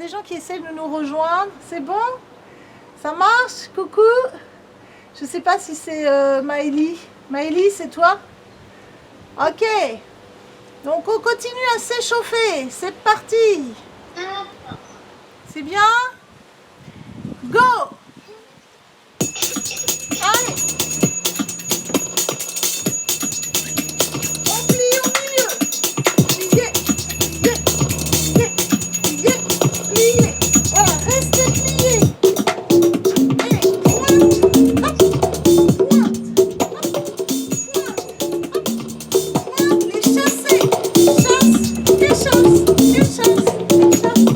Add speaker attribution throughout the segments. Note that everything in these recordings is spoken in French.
Speaker 1: des gens qui essaient de nous rejoindre. C'est bon? Ça marche? Coucou? Je sais pas si c'est Maëlie. Maëlie, c'est toi? Ok. Donc on continue à s'échauffer. C'est parti. C'est bien? Go! Allez! On plie au milieu. Pliez, pliez, pliez, pliez, pliez. Voilà, restez pliés. Et pointe, hop, pointe, hop, pointe, les chasser. Chasse, et chasse, et chasse, et chasse.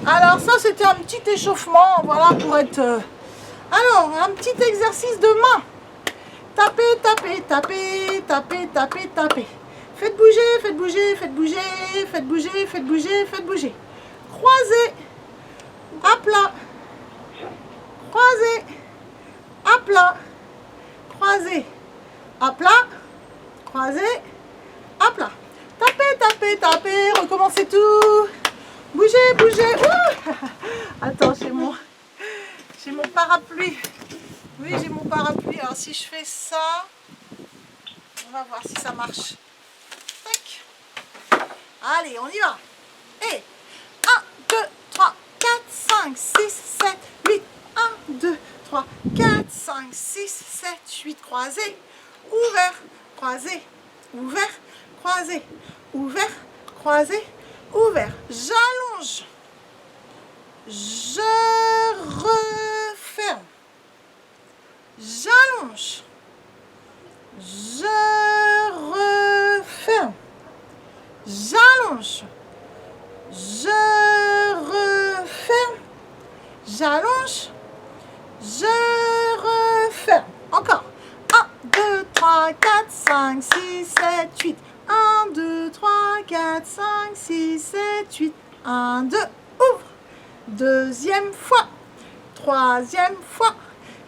Speaker 1: Alors ça c'était un petit échauffement, voilà, pour être... Alors, un petit exercice de main. Tapez, tapez, tapez, tapez, tapez, tapez. Faites bouger, faites bouger, faites bouger, faites bouger, faites bouger, faites bouger. Croisez, à plat. Croisez, à plat. Croisez, à plat. Croisez, à plat. Tapez, tapez, tapez, recommencez tout. Bougez, bougez. Ouh. Attends, j'ai mon parapluie. Oui, j'ai mon parapluie. Alors, si je fais ça, on va voir si ça marche. Tac. Allez, on y va. Et 1, 2, 3, 4, 5, 6, 7, 8. 1, 2, 3, 4, 5, 6, 7, 8. Croisez. Ouvert. Croisez. Ouvert. Croisez. Ouvert. Croisez. Ouvert. J'allonge. Je referme. J'allonge. Je referme. J'allonge. Je referme. J'allonge. Je referme. Encore. 1, 2, 3, 4, 5, 6, 7, 8. 1, 2, 3, 4, 5, 6, 7, 8. 1, 2, ouvre. Deuxième fois. Troisième fois.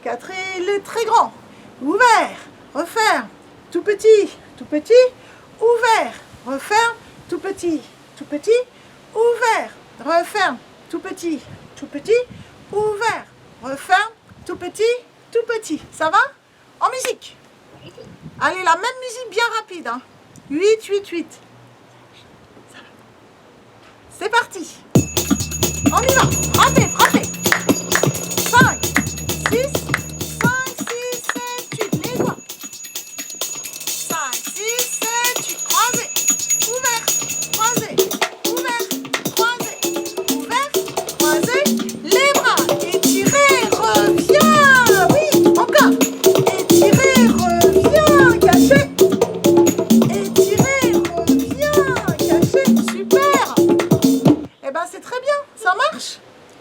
Speaker 1: 4, il est très grand. Ouvert. Referme. Tout petit. Tout petit. Ouvert. Referme. Tout petit. Tout petit. Ouvert. Referme. Tout petit. Tout petit. Ouvert. Referme. Tout petit. Tout petit. Ça va? En musique. Allez, la même musique bien rapide. Hein. 8, 8, 8. C'est parti. On y va. Frappez, frappez. 5, 6, 5, 6, 7, 8. Les doigts. 5, 6, 7, 8. Croisez. Ouvert. Croisez. Ouvert. Croisez. Ouvert. Croisez. Les bras. Étirez. Reviens. Oui. Encore. Étirez. Reviens. Cachez. Étirez. Reviens. Cachez. Super. Eh ben c'est très bien. Ça marche.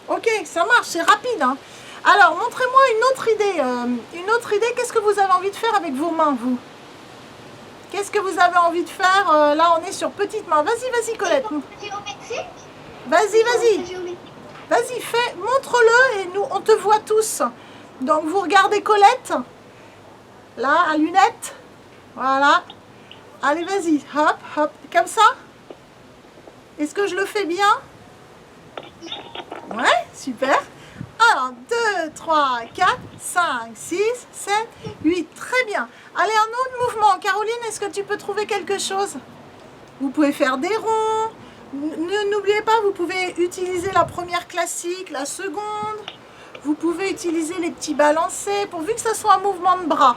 Speaker 1: Ok, ça marche. C'est rapide. Hein. Alors, montrez-moi une autre idée. Une autre idée, qu'est-ce que vous avez envie de faire avec vos mains, vous? Qu'est-ce que vous avez envie de faire? Là, on est sur petites mains. Vas-y, vas-y, Colette.
Speaker 2: Géométrique.
Speaker 1: Vas-y, vas-y. Vas-y, fais, montre-le et nous, on te voit tous. Donc, vous regardez Colette. Là, à lunettes. Voilà. Allez, vas-y. Hop, hop. Comme ça? Est-ce que je le fais bien? Ouais, super. Alors, 2, 3, 4, 5, 6, 7, 8. Très bien. Allez, un autre mouvement. Caroline, est-ce que tu peux trouver quelque chose? Vous pouvez faire des ronds. N'oubliez pas, vous pouvez utiliser la première classique, la seconde. Vous pouvez utiliser les petits balancés, pourvu que ça soit un mouvement de bras.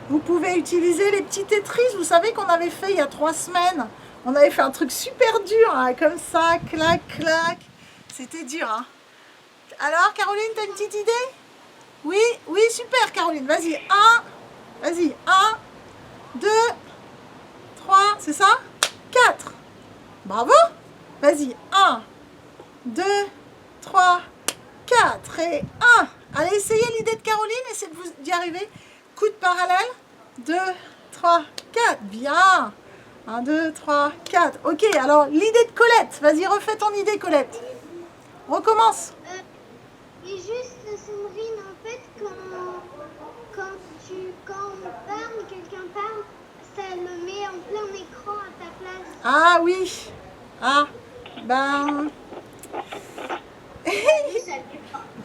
Speaker 1: Vous pouvez utiliser les petits Tetris. Vous savez qu'on avait fait il y a 3 semaines. On avait fait un truc super dur, hein, comme ça, clac, clac. C'était dur, hein. Alors, Caroline, t'as une petite idée? Oui, oui, super, Caroline. Vas-y, 1, 2, 3, c'est ça? 4. Bravo. Vas-y, 1, 2, 3, 4 et 1. Allez, essayez l'idée de Caroline, essayez d'y arriver. Coude parallèle. 2, 3, 4. Bien. 1, 2, 3, 4. Ok, alors l'idée de Colette. Vas-y, refais ton idée, Colette. Recommence.
Speaker 2: Et juste, Sandrine, en fait, quand on parle, quelqu'un parle, ça le met en plein écran à ta place.
Speaker 1: Ah oui. Ah, ben...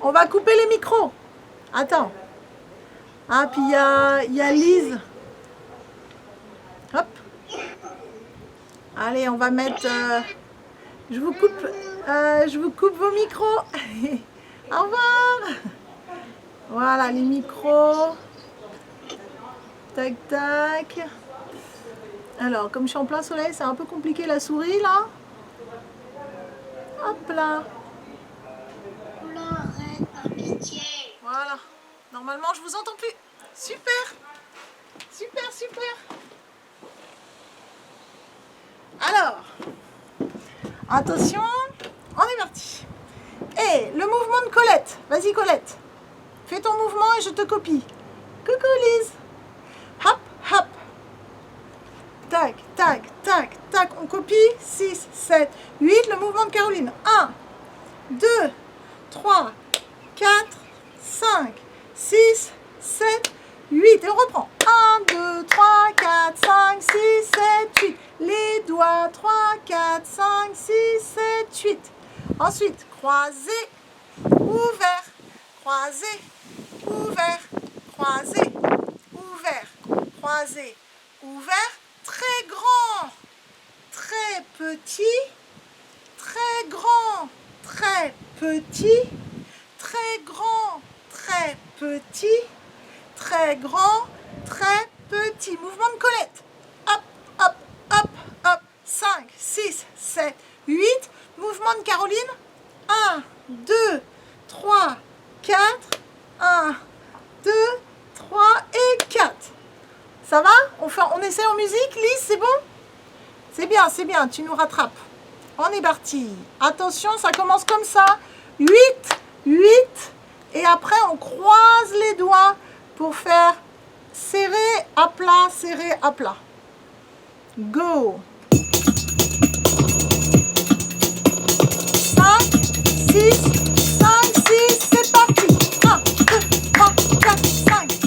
Speaker 1: On va couper les micros. Attends. Ah, puis il y a Lise. Hop. Allez, on va mettre... je vous coupe vos micros. Au revoir. Voilà, les micros. Tac, tac. Alors, comme je suis en plein soleil, c'est un peu compliqué la souris, là. Hop là.
Speaker 2: Arrête, par pitié.
Speaker 1: Voilà. Normalement, je vous entends plus. Super. Super, super. Alors, attention, on est parti. Et le mouvement de Colette. Vas-y, Colette. Fais ton mouvement et je te copie. Coucou, Lise. Hop, hop. Tac, tac, tac, tac. On copie. 6, 7, 8. Le mouvement de Caroline. 1, 2, 3, 4, 5, 6, 7, 8. Et on reprend. 1, 2, 3, 4, 5, 6, 7, 8. Les doigts. 3, 4, 5, 6, 7, 8. Ensuite, croisé, ouvert, croisé, ouvert, croisé, ouvert, croisé, ouvert. Très grand, très petit, très grand, très petit, très grand, très petit, très grand, très petit. Mouvement de Colette. Hop, hop, hop, hop. 5, 6, 7, 8. Mouvement de Caroline. 1, 2, 3, 4. 1, 2, 3 et 4. Ça va? On essaie en musique, Lise, c'est bon? C'est bien, tu nous rattrapes. On est parti. Attention, ça commence comme ça. 8, 8. Et après, on croise les doigts pour faire serrer à plat, serrer à plat. Go! 5, 6, 5, 6, c'est parti. 1, 2, 3, 4, 5, 6,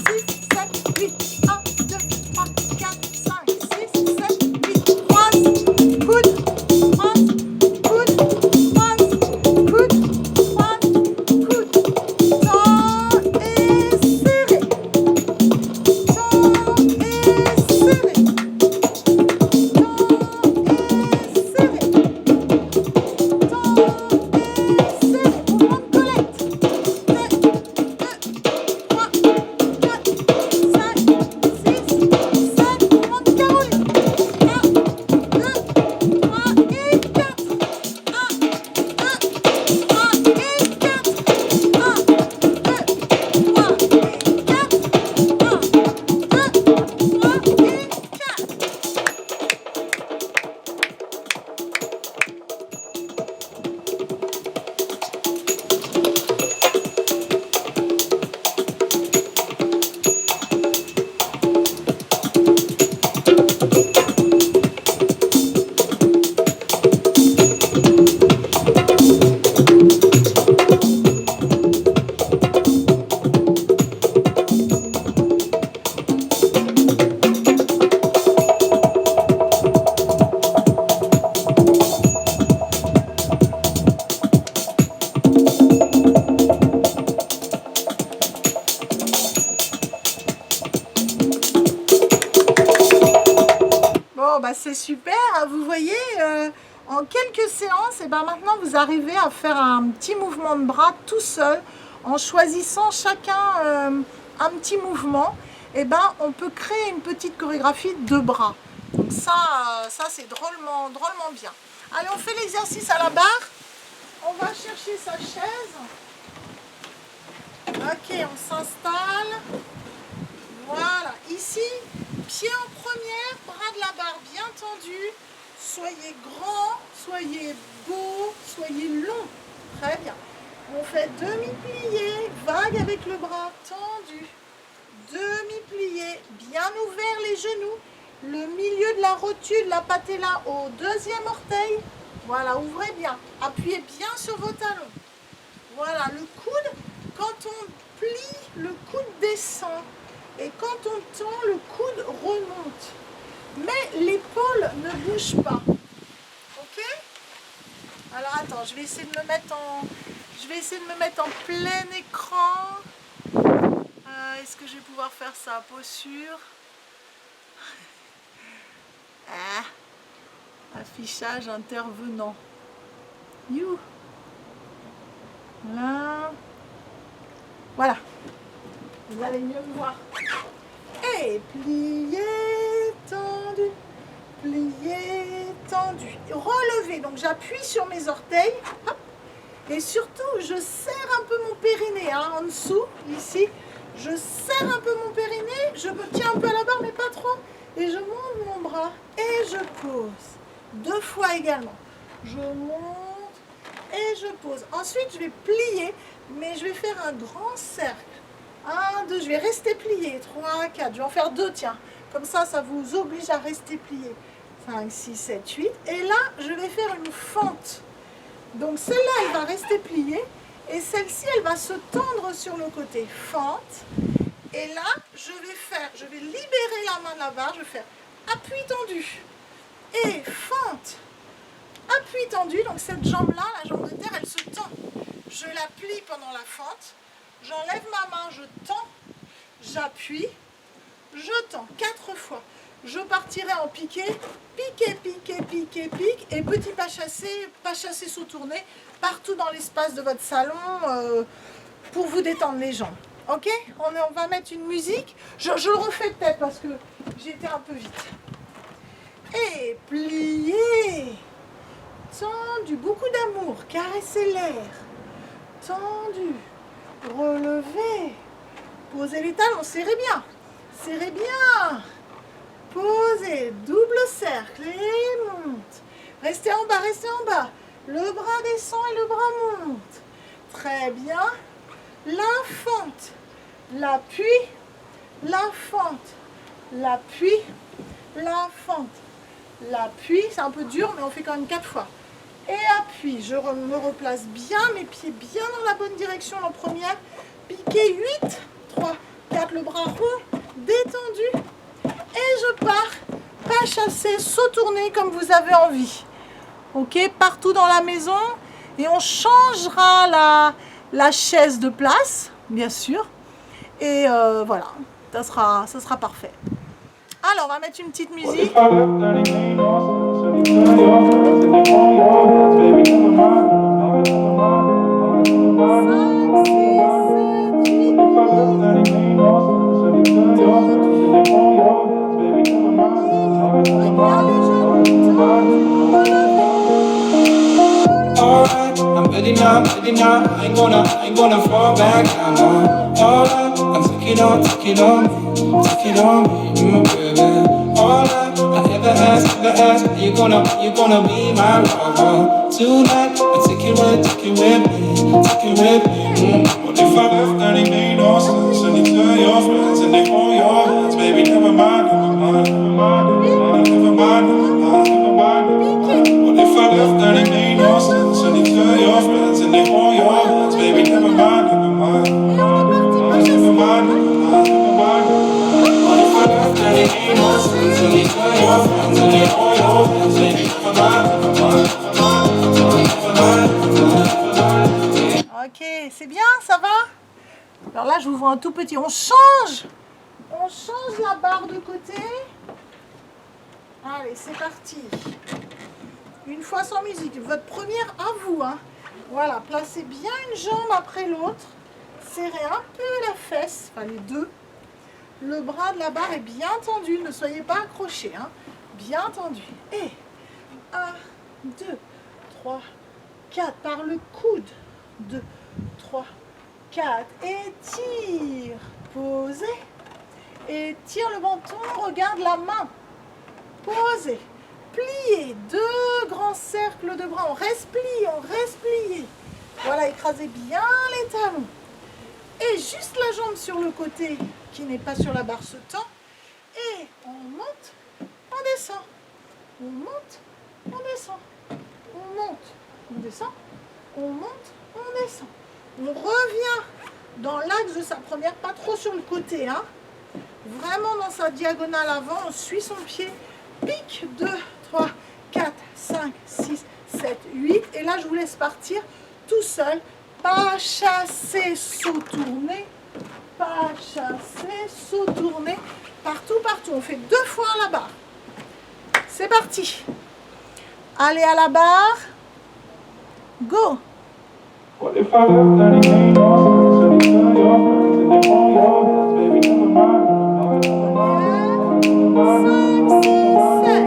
Speaker 1: 7, 8. 1, 2, 3, 4, 5, 6, 7, 8. Croise, coude, croise, coude, croise, coude, croise, coude. Tends et serré. c'est super. Vous voyez, en quelques séances, et ben maintenant vous arrivez à faire un petit mouvement de bras tout seul, en choisissant chacun un petit mouvement. Et ben on peut créer une petite chorégraphie de bras. Donc ça c'est drôlement bien. Allez, on fait l'exercice à la barre. On va chercher sa chaise. Ok, on s'installe. Voilà, ici, pied en première, bras de la barre bien tendu. Soyez grand, soyez beau, soyez long. Très bien. On fait demi-plié, vague avec le bras tendu. Demi-plié, bien ouvert les genoux. Le milieu de la rotule, la patella au deuxième orteil. Voilà, ouvrez bien. Appuyez bien sur vos talons. Voilà, le coude, quand on plie, le coude descend. Et quand on tend, le coude remonte. Mais l'épaule ne bouge pas. Ok? Alors attends, je vais essayer de me mettre en plein écran. Est-ce que je vais pouvoir faire ça? Posture. Affichage intervenant. You. Là. Voilà. Vous allez mieux me voir. Et plié, tendu. Plié, tendu. Relevé. Donc j'appuie sur mes orteils. Hop. Et surtout, je serre un peu mon périnée. En dessous, ici. Je serre un peu mon périnée. Je me tiens un peu à la barre, mais pas trop. Et je monte mon bras. Et je pose. 2 fois également. Je monte et je pose. Ensuite, je vais plier, mais je vais faire un grand cercle. 1, 2, je vais rester plié. 3, 4, je vais en faire 2, tiens. Comme ça, ça vous oblige à rester plié. 5, 6, 7, 8. Et là, je vais faire une fente. Donc celle-là, elle va rester pliée. Et celle-ci, elle va se tendre sur le côté. Fente. Et là, je vais libérer la main de la barre. Je vais faire appui tendu. Et fente. Appui tendu. Donc cette jambe-là, la jambe de terre, elle se tend. Je la plie pendant la fente. J'enlève ma main, je tends. J'appuie. Je tends 4 fois. Je partirai en piqué. Piqué, piqué, piqué, pique. Et petit pas chassé saut tourné. Partout dans l'espace de votre salon pour vous détendre les jambes. Ok? On va mettre une musique. Je le refais peut-être parce que j'ai été un peu vite. Et plié. Tendu. Beaucoup d'amour. Caressez l'air. Tendu. Relevez. Posez les talons. Serrez bien. Serrez bien. Posez. Double cercle. Et monte. Restez en bas. Restez en bas. Le bras descend et le bras monte. Très bien. La fente. L'appui. La fente. L'appui. La fente. L'appui. C'est un peu dur, mais on fait quand même 4 fois. Et appuie. Je me replace bien, mes pieds bien dans la bonne direction en première. Piqué 8. 3, 4, le bras rond. Détendu. Et je pars. Pas chassé, saut tourné comme vous avez envie. Ok, partout dans la maison. Et on changera la chaise de place, bien sûr. Et voilà, ça sera parfait. Alors, on va mettre une petite musique.
Speaker 3: Alright, I'm ready now, I ain't gonna fall back down now. Alright, I'm take it on me, baby. Alright, I ever ask, you gonna be my lover tonight? I take it with me. What if I left and it made no sense? And you tell your friends and they hold your hands, baby, never mind. What if I left and it made no sense? And you tell your friends and they hold your hands, baby, never mind. What if I left and it made no sense? And you tell your friends and they hold your hands, baby, never mind.
Speaker 1: Ok, c'est bien, ça va? Alors là, j'ouvre un tout petit. On change la barre de côté. Allez, c'est parti. Une fois sans musique. Votre première à vous. Hein. Voilà, placez bien une jambe après l'autre. Serrez un peu la fesse, enfin les deux. Le bras de la barre est bien tendu. Ne soyez pas accrochés. Hein. Bien tendu. Et 1, 2, 3, 4. Par le coude. 2, 3, 4. Étire. Posez. Étire le menton. Regarde la main. Posez. Pliez. 2 grands cercles de bras. On reste plié. Voilà, écrasez bien les talons. Et juste la jambe sur le côté qui n'est pas sur la barre se tend. Et on monte, on descend. On monte, on descend. On monte, on descend. On monte, on descend. On revient dans l'axe de sa première, pas trop sur le côté. Hein. Vraiment dans sa diagonale avant, on suit son pied. Pique, 2, 3, 4, 5, 6, 7, 8. Et là, je vous laisse partir tout seul. Pas chasser, saut tourner. Pas chasser, saut tourner. Partout. On fait 2 fois la barre. C'est parti. Allez à la barre. Go.
Speaker 3: What if I left that it ain't awesome? So you tell your friends and they won't yours, baby, never mind.
Speaker 1: 5, 6, 7.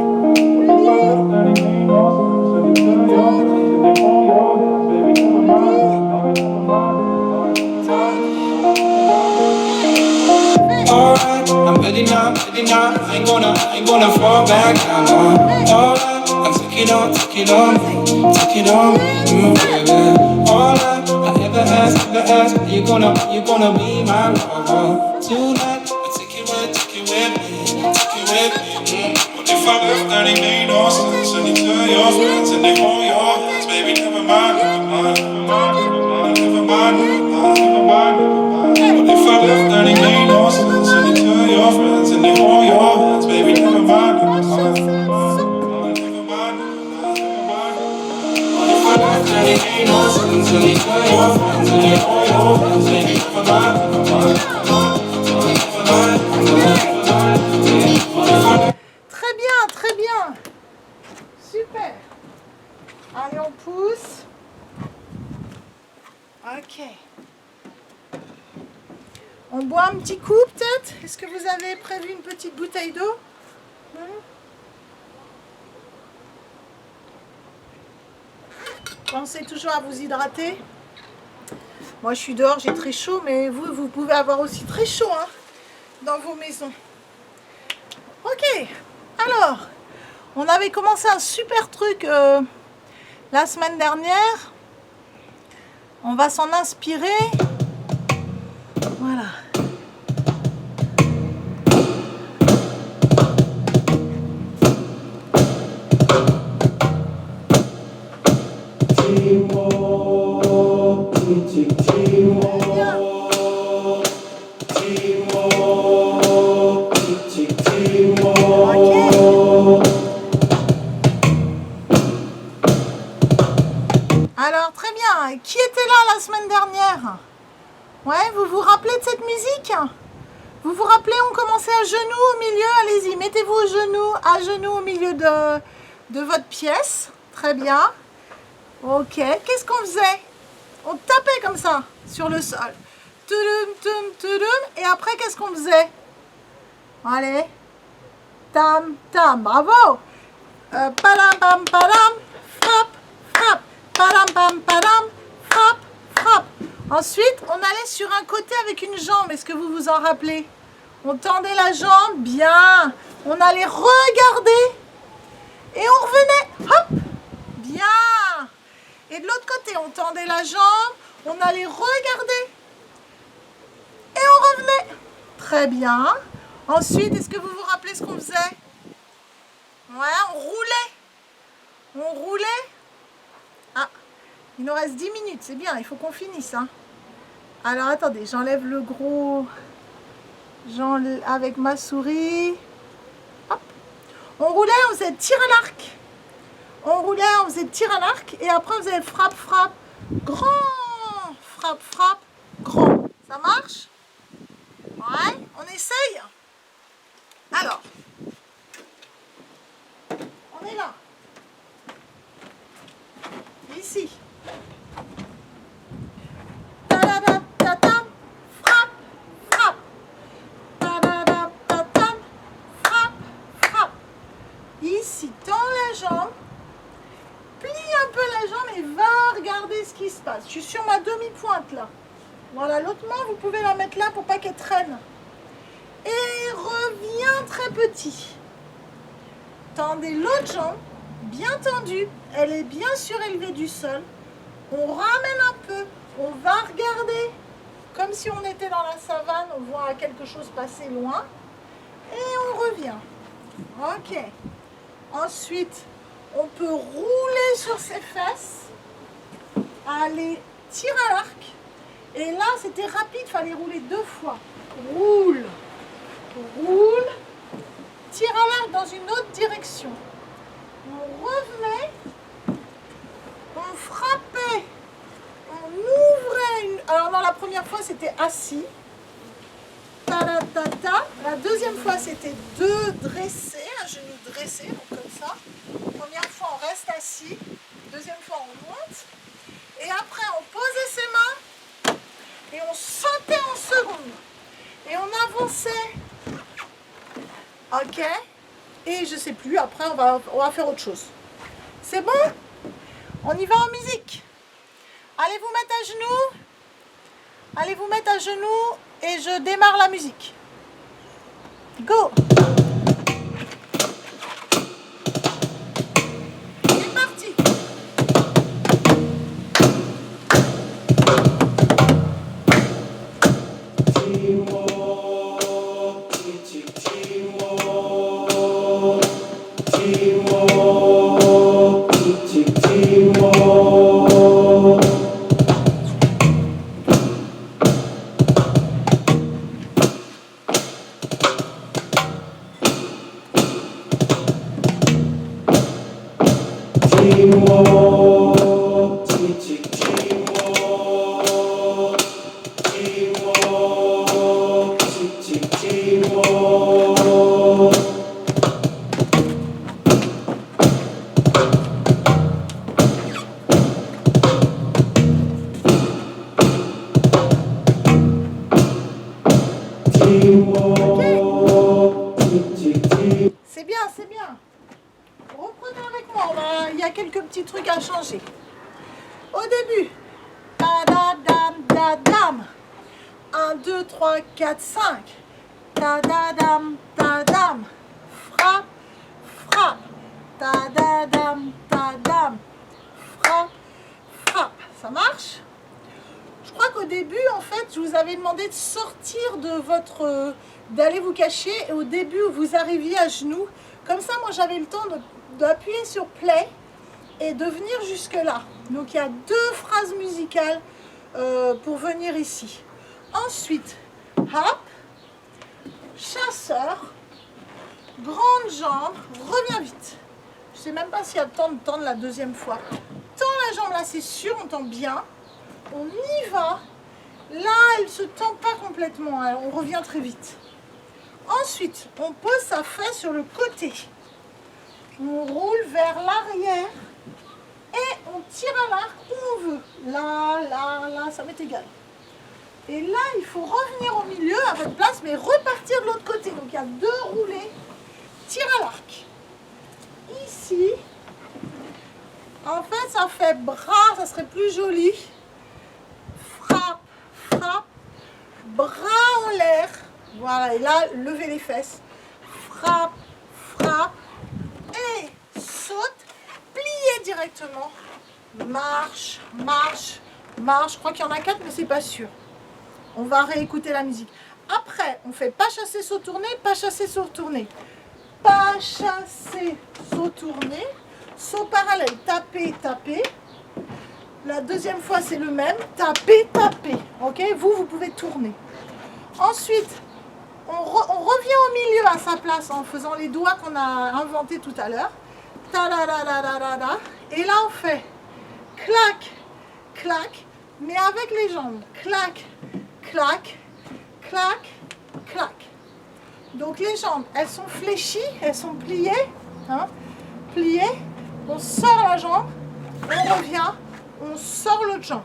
Speaker 3: If I left that it ain't awesome? So you tell your friends and they won't yours, baby, never mind. Alright, I'm ready now. I ain't gonna fall back down. Alright, I took it on me, baby. Alright, I ever ask, are you gonna be my lover tonight? I take it with me. What if I left that it ain't awesome? So you tell your friends and they won't yours, baby, never mind. What if I left that it ain't awesome? So you tell your friends and they won't yours, baby, never mind.
Speaker 1: Très bien. Super. Allez, on pousse. Ok. On boit un petit coup peut-être? Est-ce que vous avez prévu une petite bouteille d'eau? Pensez toujours à vous hydrater. Moi je suis dehors, j'ai très chaud, mais vous pouvez avoir aussi très chaud hein, dans vos maisons. Ok, alors, on avait commencé un super truc la semaine dernière. On va s'en inspirer. Voilà. Alors, très bien. Qui était là la semaine dernière? Ouais, vous vous rappelez de cette musique? Vous vous rappelez, on commençait à genoux au milieu. Allez-y, mettez-vous à genoux au milieu de votre pièce. Très bien. Ok, qu'est-ce qu'on faisait? On tapait comme ça, sur le sol. Tudum, tum, tudum. Et après, qu'est-ce qu'on faisait? Allez. Tam, tam, bravo. Padam, pam, padam. Frappe, frappe. Padam, pam, padam. Frappe, frappe. Ensuite, on allait sur un côté avec une jambe. Est-ce que vous vous en rappelez? On tendait la jambe, bien. On allait regarder. Et on revenait. Hop. Bien. Et de l'autre côté, on tendait la jambe. On allait regarder. Et on revenait. Très bien. Ensuite, est-ce que vous vous rappelez ce qu'on faisait? Ouais, on roulait. On roulait. Ah, il nous reste 10 minutes, c'est bien, il faut qu'on finisse. Hein. Alors, attendez, j'enlève le gros... avec ma souris. Hop. On roulait, on faisait tir à l'arc. On roulait, on faisait tir à l'arc. Et après, on faisait frappe, frappe, grand. Frappe, frappe, grand. Ça marche? Ouais, on essaye. Alors, Voilà, je suis sur ma demi-pointe là. Voilà, l'autre main, vous pouvez la mettre là pour pas qu'elle traîne. Et reviens très petit. Tendez l'autre jambe, bien tendue. Elle est bien surélevée du sol. On ramène un peu. On va regarder. Comme si on était dans la savane, on voit quelque chose passer loin. Et on revient. Ok. Ensuite, on peut rouler sur ses fesses. Allez, tire à l'arc. Et là, c'était rapide, il fallait rouler 2 fois. Roule. Roule. Tire à l'arc dans une autre direction. On revenait. On frappait. On ouvrait. Alors, dans la première fois, c'était assis. Ta-da-ta-ta. La deuxième fois, c'était 2 dressés, un genou dressé, donc comme ça. Première fois, on reste assis. Deuxième fois, on monte. Et après, on posait ses mains et on sautait en seconde. Et on avançait. Ok. Et je sais plus, après, on va faire autre chose. C'est bon? On y va en musique. Allez vous mettre à genoux. Allez vous mettre à genoux et je démarre la musique. Go! C'est parti! C'est bien, c'est bien. Reprenez avec moi, il y a quelques petits trucs à changer. Au début, ta-da-dam, 1, 2, 3, 4, 5. Ta-da-dam, ta-dam. Frappe, frappe. Ta-da-dam, ta-dam. Frappe, frappe. Ça marche? Je crois qu'au début, en fait, je vous avais demandé de sortir de d'aller vous cacher. Et au début, vous arriviez à genoux. Comme ça, moi, j'avais le temps d'appuyer sur play et de venir jusque là. Donc, il y a 2 phrases musicales pour venir ici. Ensuite, hop, chasseur, grande jambe, reviens vite. Je ne sais même pas s'il y a le temps de tendre la deuxième fois. Tends la jambe là, c'est sûr, on tend bien. On y va. Là, elle ne se tend pas complètement, hein, on revient très vite. Ensuite, on pose sa fesse sur le côté. On roule vers l'arrière et on tire à l'arc où on veut. Là, là, là, ça m'est égal. Et là, il faut revenir au milieu à votre place, mais repartir de l'autre côté. Donc, il y a 2 roulés. Tire à l'arc. Ici. En fait, ça fait bras, ça serait plus joli. Frappe, frappe. Bras en l'air. Voilà, et là, levez les fesses. Frappe, frappe. Et saute. Pliez directement. Marche, marche, marche. Je crois qu'il y en a 4, mais c'est pas sûr. On va réécouter la musique. Après, on fait pas chasser, saut tourner, pas chasser, saut tourner. Pas chasser, saut tourner. Saut parallèle, taper, taper. La deuxième fois, c'est le même. Taper, taper. Ok? Vous pouvez tourner. Ensuite, on revient au milieu à sa place en faisant les doigts qu'on a inventés tout à l'heure. Ta-da-da-da-da-da-da. Et là, on fait clac, clac, mais avec les jambes. Clac, clac, clac, clac. Donc les jambes, elles sont fléchies, elles sont pliées. Hein, pliées. On sort la jambe, on revient, on sort l'autre jambe.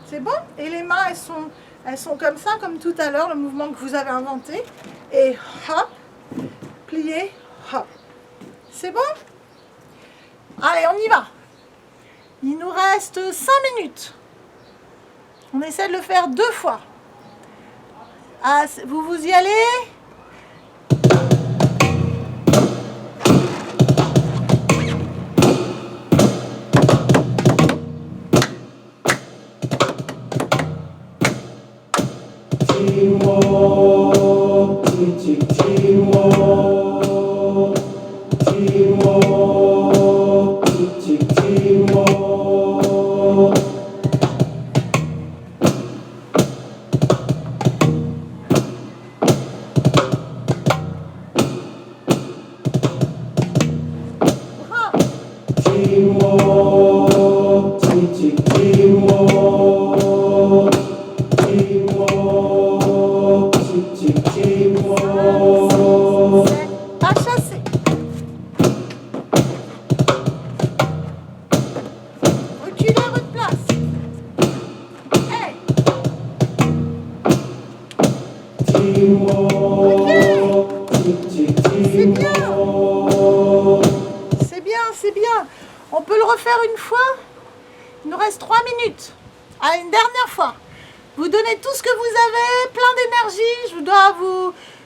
Speaker 1: C'est bon? Et les mains, elles sont comme ça, comme tout à l'heure, le mouvement que vous avez inventé. Et hop, plié, hop. C'est bon? Allez, on y va. Il nous reste 5 minutes. On essaie de le faire 2 fois. Ah, vous y allez?
Speaker 3: Teamwork, teaching teamwork, teamwork, teaching teamwork. Teamwork, teaching teamwork, teamwork, teaching teamwork.
Speaker 1: Pas chasser. Reculez à votre place. Hey.
Speaker 3: Teamwork, teaching teamwork.
Speaker 1: C'est bien, c'est bien. On peut le refaire une fois. Il nous reste 3 minutes. Ah, une dernière fois. Vous donnez tout ce que vous avez, plein d'énergie.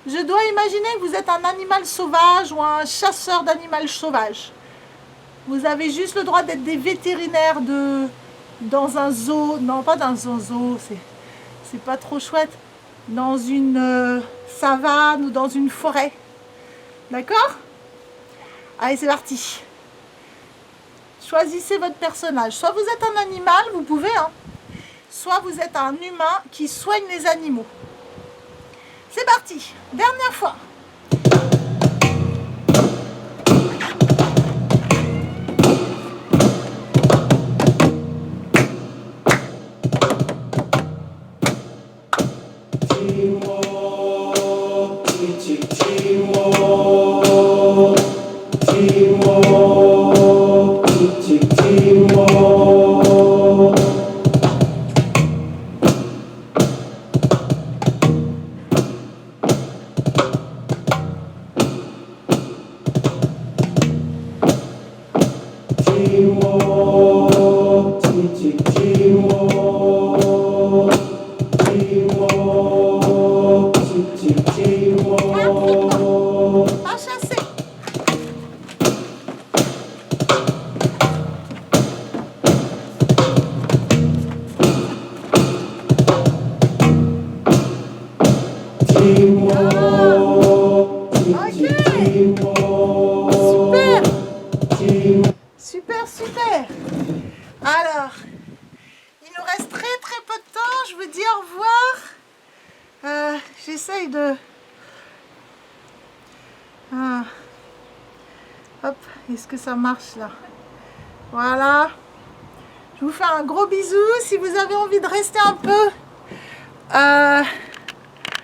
Speaker 1: Je dois imaginer que vous êtes un animal sauvage ou un chasseur d'animal sauvage. Vous avez juste le droit d'être des vétérinaires dans un zoo. Non, pas dans un zoo, c'est pas trop chouette. Dans une savane ou dans une forêt. D'accord? Allez, c'est parti. Choisissez votre personnage. Soit vous êtes un animal, vous pouvez, hein. Soit vous êtes un humain qui soigne les animaux. C'est parti. Dernière fois.
Speaker 3: Teamwork, teaching teamwork, teamwork, teaching teamwork. Teamwork, teaching teamwork, teamwork, teaching teamwork.
Speaker 1: Pas chasser.
Speaker 3: Teamwork, teaching teamwork.
Speaker 1: Super, super. Alors, il nous reste très très peu de temps. Je vous dis au revoir. J'essaye de... Hop, est-ce que ça marche là? Voilà. Je vous fais un gros bisou. Si vous avez envie de rester un peu...